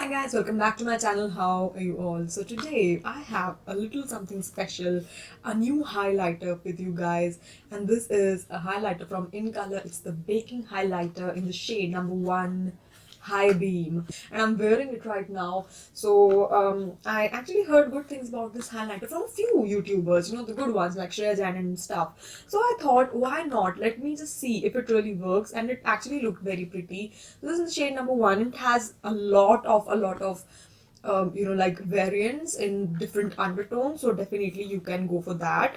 Hi guys, welcome back to my channel. How are you all? So today I have a little something special, a new highlighter with you guys, and this is a highlighter from Incolor. It's the baking highlighter in the shade number 1 High Beam, and I'm wearing it right now. So I actually heard good things about this highlighter from a few YouTubers, the good ones like Shreya Jain and stuff. So I thought, why not? Let me just see if it really works, and it actually looked very pretty. This is the shade number 1. It has a lot of like variants in different undertones, so definitely you can go for that.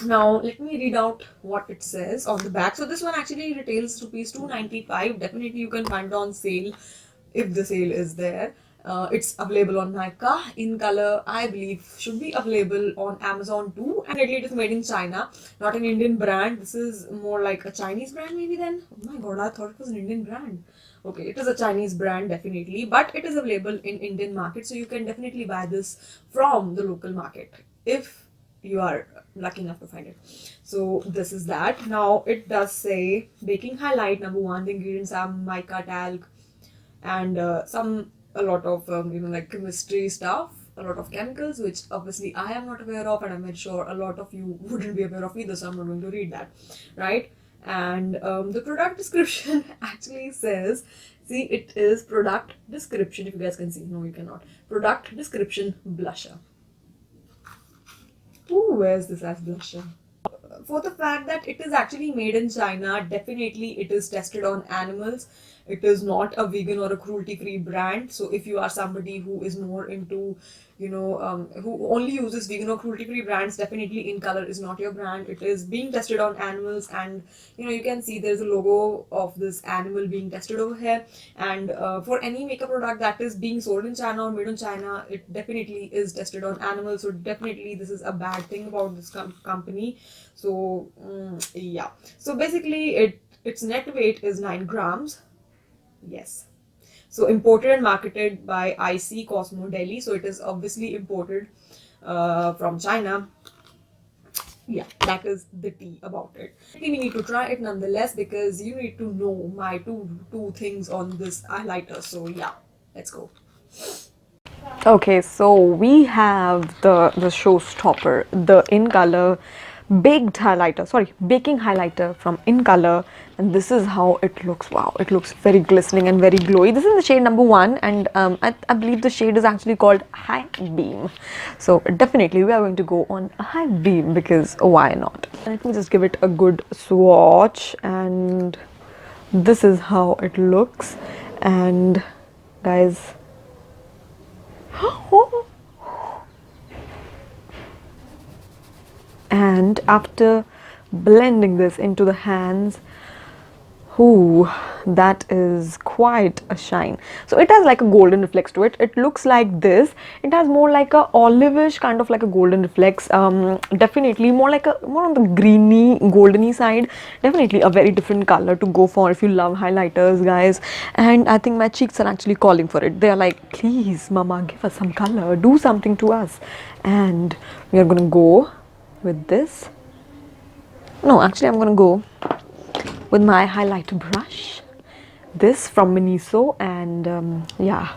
Now let me read out what it says on the back. So this one actually retails rupees 295. Definitely you can find it on sale if the sale is there. It's available on Nykaa. Incolor, I believe, should be available on Amazon too. And it is made in China, not an Indian brand. This is more like a Chinese brand maybe then. Oh my god, I thought it was an Indian brand. Okay, it is a Chinese brand definitely, but it is available in Indian market, so you can definitely buy this from the local market if you are lucky enough to find it. So this is that. Now it does say baking highlight number 1. The ingredients are mica talc and a lot of like chemistry stuff, a lot of chemicals, which obviously I am not aware of, and I'm sure a lot of you wouldn't be aware of either, so I'm not going to read that, right? And the product description actually says, see, it is product description, if you guys can see. No, you cannot. Product description blusher. Who wears this as blusher? For the fact that it is actually made in China, definitely it is tested on animals. It is not a vegan or a cruelty-free brand. So if you are somebody who is more into, who only uses vegan or cruelty-free brands, definitely Incolor is not your brand. It is being tested on animals, and you can see there's a logo of this animal being tested over here. And for any makeup product that is being sold in China or made in China, it definitely is tested on animals. So definitely this is a bad thing about this company. So yeah, so basically its net weight is 9 grams. Yes, so imported and marketed by IC Cosmo Delhi, so it is obviously imported from China. Yeah, that is the tea about it. We need to try it nonetheless, because you need to know my two things on this highlighter. So yeah, let's go. Okay, so we have the showstopper, the Incolor baked highlighter, sorry, baking highlighter from Incolor, and this is how it looks. Wow, it looks very glistening and very glowy. This is the shade number 1, and I believe the shade is actually called High Beam. So definitely we are going to go on a High Beam, because why not? Let me just give it a good swatch, and this is how it looks. And guys, and after blending this into the hands, ooh, that is quite a shine. So it has like a golden reflex to it. It looks like this. It has more like a olivish kind of like a golden reflex. Definitely more on the greeny goldeny side. Definitely a very different color to go for if you love highlighters, guys. And I think my cheeks are actually calling for it. They are like, please mama, give us some color, do something to us. And we are gonna go with this. No, actually I'm gonna go with my highlighter brush, this from Miniso, and yeah,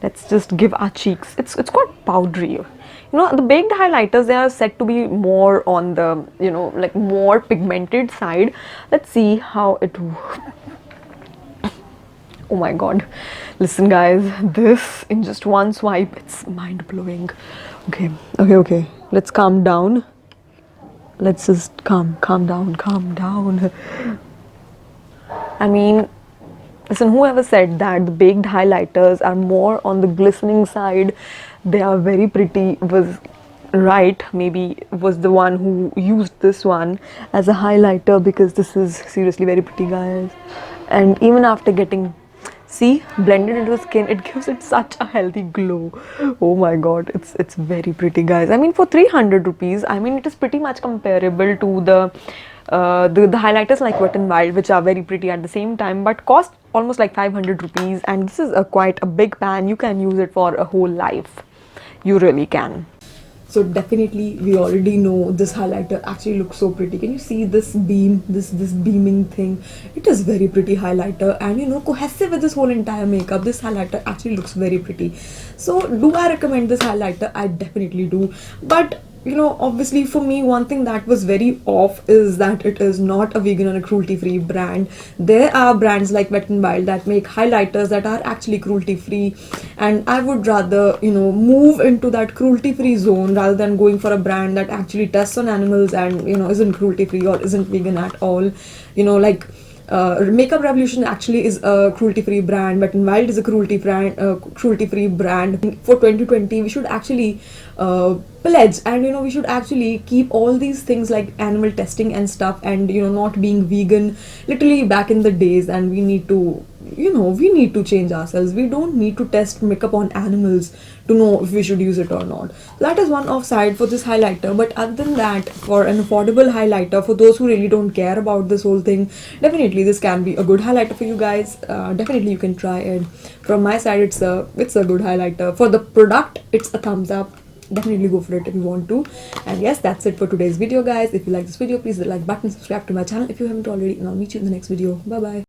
let's just give our cheeks. It's quite powdery. The baked highlighters, they are said to be more on the like more pigmented side. Let's see how it. Oh my god, listen guys, this in just one swipe, it's mind-blowing. Okay, let's calm down. Let's just calm down. I mean, listen, whoever said that the baked highlighters are more on the glistening side, they are very pretty, was right. Maybe was the one who used this one as a highlighter, because this is seriously very pretty, guys. And even after getting, see, blended into the skin, it gives it such a healthy glow. Oh my god, it's very pretty, guys. I mean, for 300 rupees, I mean, it is pretty much comparable to the highlighters like Wet n Wild, which are very pretty at the same time, but cost almost like 500 rupees. And this is quite a big pan. You can use it for a whole life. You really can. So definitely we already know this highlighter actually looks so pretty. Can you see this beam, this beaming thing? It is very pretty highlighter, and cohesive with this whole entire makeup. This highlighter actually looks very pretty. So do I recommend this highlighter? I definitely do. But obviously for me, one thing that was very off is that it is not a vegan or a cruelty free brand. There are brands like Wet n Wild that make highlighters that are actually cruelty free, and I would rather move into that cruelty free zone rather than going for a brand that actually tests on animals and isn't cruelty free or isn't vegan at all. Like Makeup Revolution actually is a cruelty-free brand, but Wild is a cruelty-free brand. For 2020, we should actually pledge, and we should actually keep all these things like animal testing and stuff, and not being vegan literally back in the days. And we need to change ourselves. We don't need to test makeup on animals to know if we should use it or not. That is one offside for this highlighter. But other than that, for an affordable highlighter, for those who really don't care about this whole thing, definitely this can be a good highlighter for you guys. Definitely you can try it. From my side, it's a good highlighter. For the product, it's a thumbs up. Definitely go for it if you want to. And yes, that's it for today's video, guys. If you like this video, please hit the like button, subscribe to my channel if you haven't already, and I'll meet you in the next video. Bye bye.